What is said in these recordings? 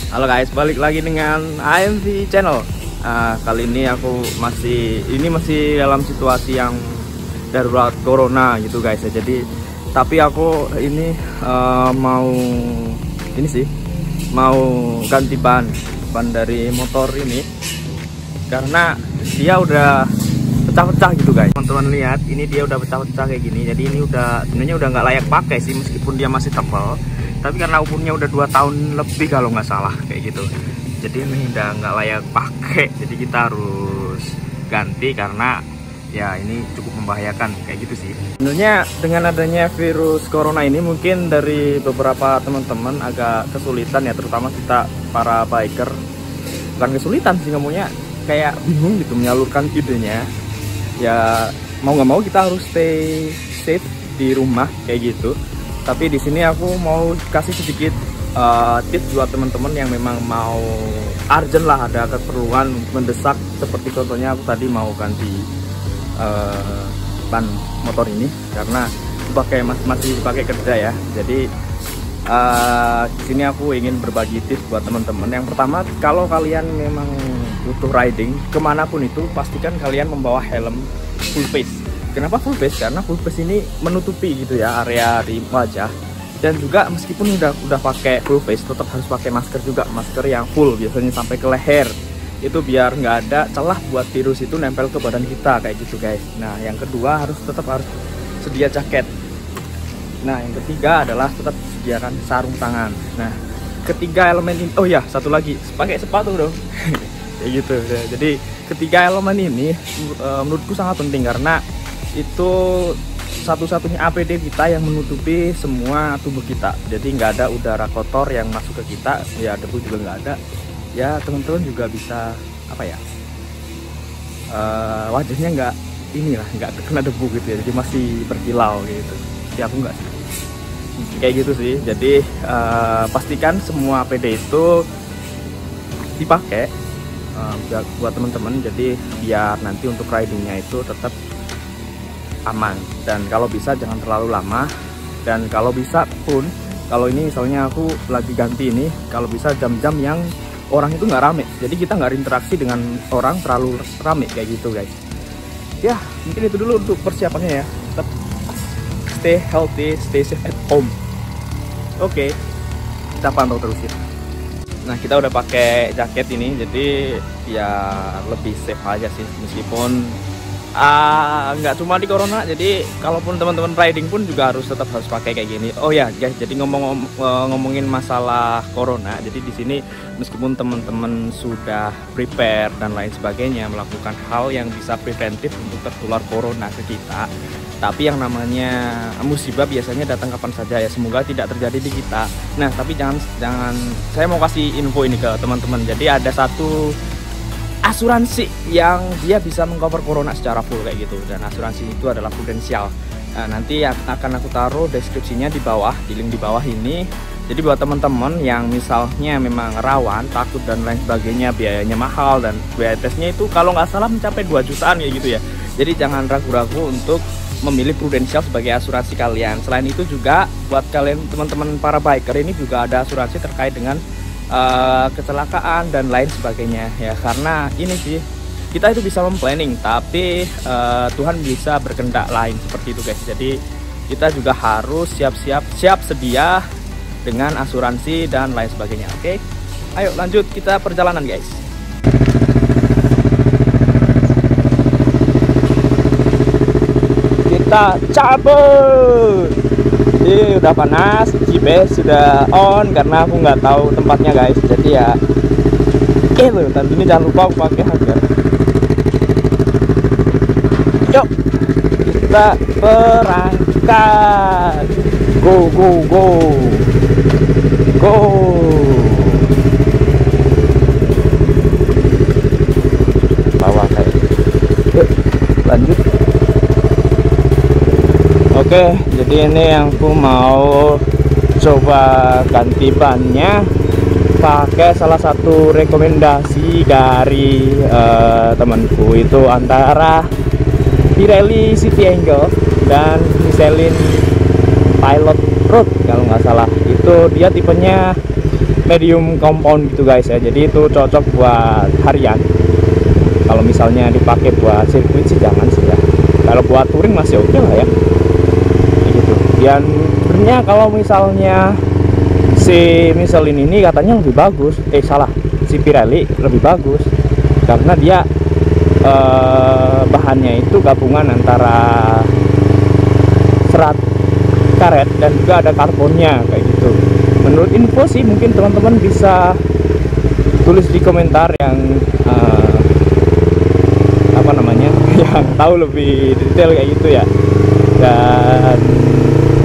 Halo guys, balik lagi dengan AMV Channel. Kali ini aku masih dalam situasi yang darurat corona gitu guys ya. Jadi tapi aku ini mau ganti ban dari motor ini karena dia udah pecah-pecah gitu guys. Teman-teman lihat, ini dia udah pecah-pecah kayak gini. Jadi ini sebenarnya udah nggak layak pakai sih, meskipun dia masih tebal. Tapi karena umurnya udah 2 tahun lebih kalau nggak salah kayak gitu. Jadi ini udah nggak layak pakai. Jadi kita harus ganti karena ya ini cukup membahayakan kayak gitu sih. Sebenarnya dengan adanya virus corona ini mungkin dari beberapa teman-teman agak kesulitan ya, terutama kita para biker. Bukan kesulitan sih ngomongnya, kayak bingung gitu menyalurkan idenya. Ya mau nggak mau kita harus stay safe di rumah kayak gitu. Tapi di sini aku mau kasih sedikit tips buat teman-teman yang memang mau urgent lah, ada keperluan mendesak. Seperti contohnya aku tadi mau ganti ban motor ini karena masih pakai kerja ya. Jadi di sini aku ingin berbagi tips buat teman-teman. Yang pertama, kalau kalian memang butuh riding kemanapun itu, pastikan kalian membawa helm full face. Kenapa full face? Karena full face ini menutupi gitu ya area di wajah, dan juga meskipun udah pakai full face tetap harus pakai masker juga, masker yang full biasanya sampai ke leher, itu biar nggak ada celah buat virus itu nempel ke badan kita kayak gitu guys. Nah yang kedua tetap harus sedia jaket. Nah yang ketiga adalah tetap sediakan sarung tangan. Nah ketiga elemen ini, oh ya satu lagi, pakai sepatu dong. Kayak gitu. Jadi ketiga elemen ini menurutku sangat penting karena itu satu-satunya APD kita yang menutupi semua tubuh kita. Jadi nggak ada udara kotor yang masuk ke kita, ya debu juga nggak ada. Ya teman-teman juga bisa wajahnya nggak kena debu gitu ya, jadi masih berkilau gitu. Ya aku nggak sih kayak gitu sih. Jadi pastikan semua APD itu dipakai buat teman-teman, jadi biar nanti untuk ridingnya itu tetap aman. Dan kalau bisa jangan terlalu lama, dan kalau bisa pun, kalau ini misalnya aku lagi ganti ini, kalau bisa jam-jam yang orang itu nggak rame, jadi kita nggak interaksi dengan orang terlalu rame kayak gitu guys. Ya mungkin itu dulu untuk persiapannya ya. Tetap stay healthy, stay safe at home. Oke, kita pantau terus ya. Nah kita udah pakai jaket ini, jadi ya lebih safe aja sih, meskipun nggak cuma di corona. Jadi kalaupun teman-teman riding pun juga harus pakai kayak gini. Oh ya guys, jadi ngomongin masalah corona, jadi di sini meskipun teman-teman sudah prepare dan lain sebagainya, melakukan hal yang bisa preventif untuk tertular corona ke kita, tapi yang namanya musibah biasanya datang kapan saja ya. Semoga tidak terjadi di kita. Nah tapi jangan saya mau kasih info ini ke teman-teman. Jadi ada satu asuransi yang dia bisa mengcover corona secara full kayak gitu, dan asuransi itu adalah Prudential. Nah, nanti akan aku taruh deskripsinya di bawah, di link di bawah ini. Jadi buat teman-teman yang misalnya memang rawan, takut dan lain sebagainya, biayanya mahal, dan biaya tesnya itu kalau nggak salah mencapai 2 jutaan kayak gitu ya. Jadi jangan ragu-ragu untuk memilih Prudential sebagai asuransi kalian. Selain itu juga buat kalian teman-teman para biker ini juga ada asuransi terkait dengan kecelakaan dan lain sebagainya ya. Karena ini sih kita itu bisa memplanning, tapi Tuhan bisa berkehendak lain seperti itu guys. Jadi kita juga harus siap sedia dengan asuransi dan lain sebagainya. Oke, ayo lanjut kita perjalanan guys. Kita cabut. Ini udah panas, GPS sudah on karena aku nggak tahu tempatnya guys. Jadi ya itu tentunya jangan lupa aku pakai hajar. Yuk kita berangkat. Go go go go. Bawah kayak. Yuk lanjut. Oke, jadi ini yang aku mau coba ganti bannya pakai salah satu rekomendasi dari temanku, itu antara Pirelli City Angel dan Michelin Pilot Road kalau nggak salah. Itu dia tipenya medium compound gitu guys ya, jadi itu cocok buat harian. Kalau misalnya dipakai buat sirkuit sih jangan sih ya, kalau buat touring masih oke lah ya gitu. Dan sebenarnya kalau misalnya si Michelin ini katanya lebih bagus, si Pirelli lebih bagus karena dia bahannya itu gabungan antara serat karet dan juga ada karbonnya kayak gitu. Menurut info sih, mungkin teman-teman bisa tulis di komentar yang apa namanya yang tahu lebih detail kayak gitu ya. Dan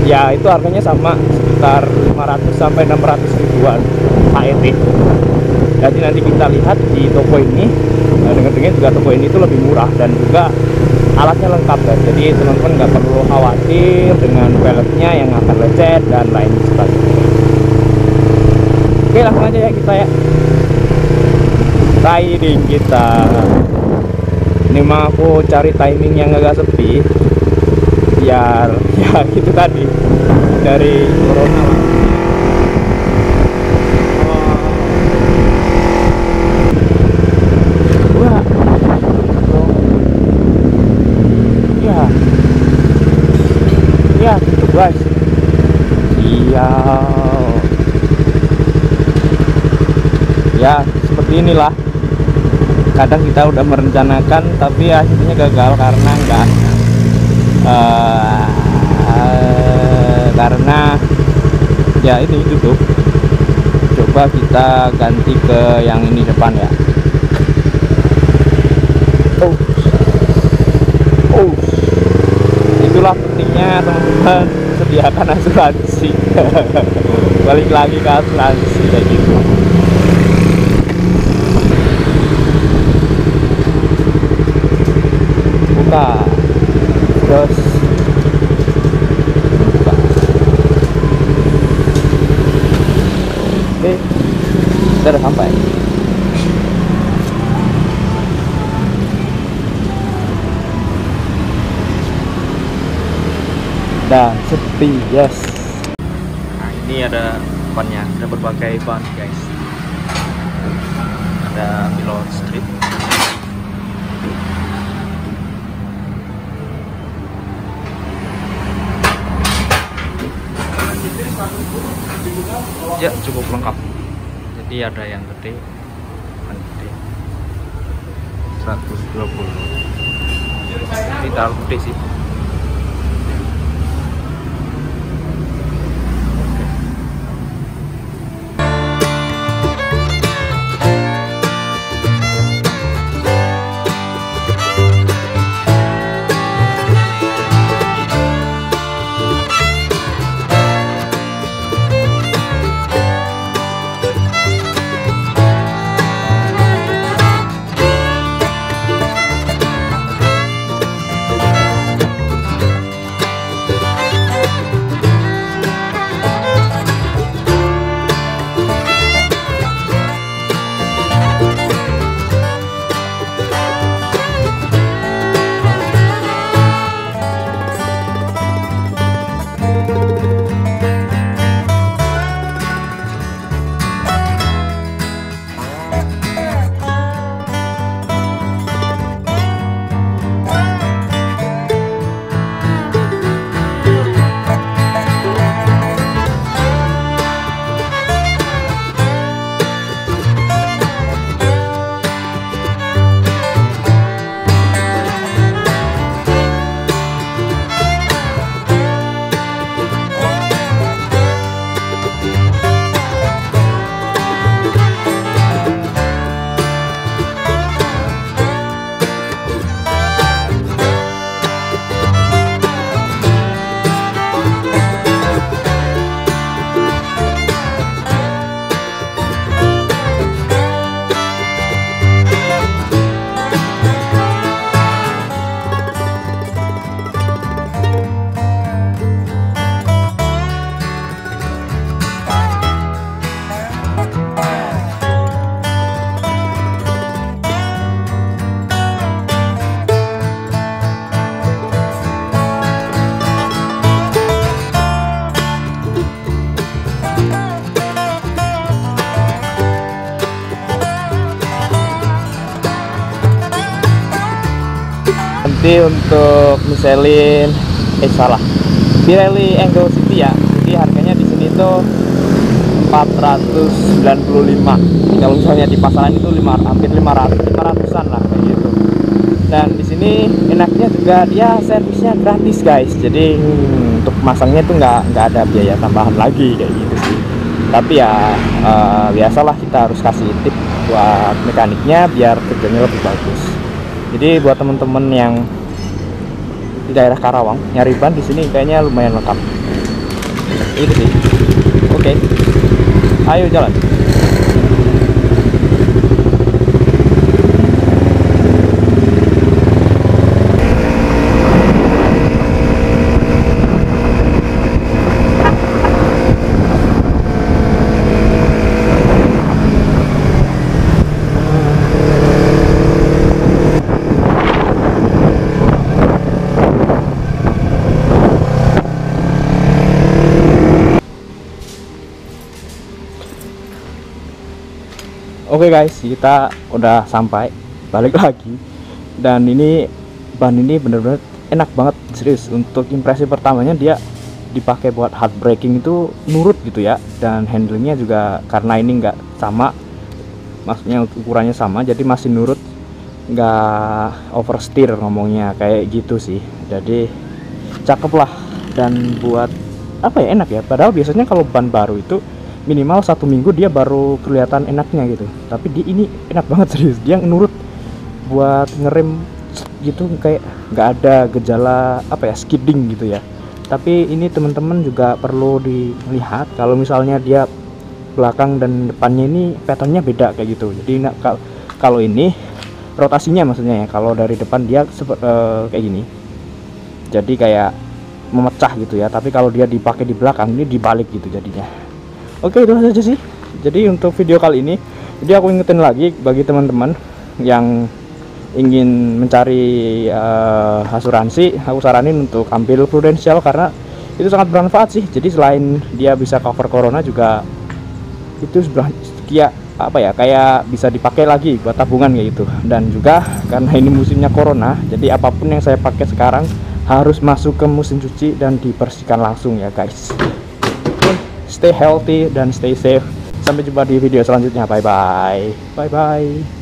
ya itu harganya sama, sekitar 500 sampai 600 ribuan HET. Jadi nanti kita lihat di toko ini, dengar-dengar juga toko ini itu lebih murah dan juga alatnya lengkap guys. Jadi teman-teman nggak perlu khawatir dengan peleknya yang akan lecet dan lain sebagainya. Oke, langsung aja ya kita ya riding kita. Ini mah aku cari timing yang agak sepi biar ya gitu tadi dari corona lah. Wah, ya gitu guys. Iya, ya seperti inilah. Kadang kita udah merencanakan tapi akhirnya gagal karena karena ya ini tutup. Coba kita ganti ke yang ini depan ya. Itulah pentingnya teman-teman sediakan asuransi. Balik lagi ke asuransi kayak gitu. Buka, terus buka. Oke, kita udah sampai. Dan sepi, yes. Nah ini ada bannya, ada berbagai ban guys. Ada pilot strip, ya cukup lengkap. Jadi ada yang gede, 120. Ini terlalu gede sih. Jadi untuk Michelin, salah, Pirelli Angle City ya. Jadi harganya di sini tuh 495. Kalau misalnya di pasaran itu hampir 500-an lah kayak gitu. Dan di sini enaknya juga dia servisnya gratis guys. Jadi untuk masangnya tuh nggak ada biaya tambahan lagi kayak gitu sih. Tapi ya biasalah kita harus kasih tip buat mekaniknya biar kerjanya lebih bagus. Jadi buat temen-temen yang di daerah Karawang nyari ban di sini kayaknya lumayan lengkap. Itu sih. Oke. Ayo jalan. Oke guys, kita udah sampai, balik lagi. Dan ini ban ini bener-bener enak banget, serius. Untuk impresi pertamanya dia dipakai buat hard braking itu nurut gitu ya. Dan handlingnya juga karena ini nggak sama, maksudnya ukurannya sama, jadi masih nurut, nggak oversteer ngomongnya kayak gitu sih. Jadi cakep lah. Dan buat apa ya, enak ya. Padahal biasanya kalau ban baru itu minimal 1 minggu dia baru kelihatan enaknya gitu, tapi di ini enak banget serius. Dia nurut buat ngerem gitu, kayak nggak ada gejala apa ya, skidding gitu ya. Tapi ini teman-teman juga perlu dilihat kalau misalnya dia belakang dan depannya ini patternnya beda kayak gitu. Jadi kalau ini rotasinya maksudnya ya, kalau dari depan dia kayak gini, jadi kayak memecah gitu ya. Tapi kalau dia dipakai di belakang ini dibalik gitu jadinya. Oke, itu saja sih. Jadi untuk video kali ini, jadi aku ingetin lagi bagi teman-teman yang ingin mencari asuransi, aku saranin untuk ambil Prudential karena itu sangat bermanfaat sih. Jadi selain dia bisa cover corona juga, itu kayak apa ya, kayak bisa dipakai lagi buat tabungan kayak gitu. Dan juga karena ini musimnya corona, jadi apapun yang saya pakai sekarang harus masuk ke mesin cuci dan dibersihkan langsung ya guys. Stay healthy dan stay safe. Sampai jumpa di video selanjutnya. Bye bye. Bye bye.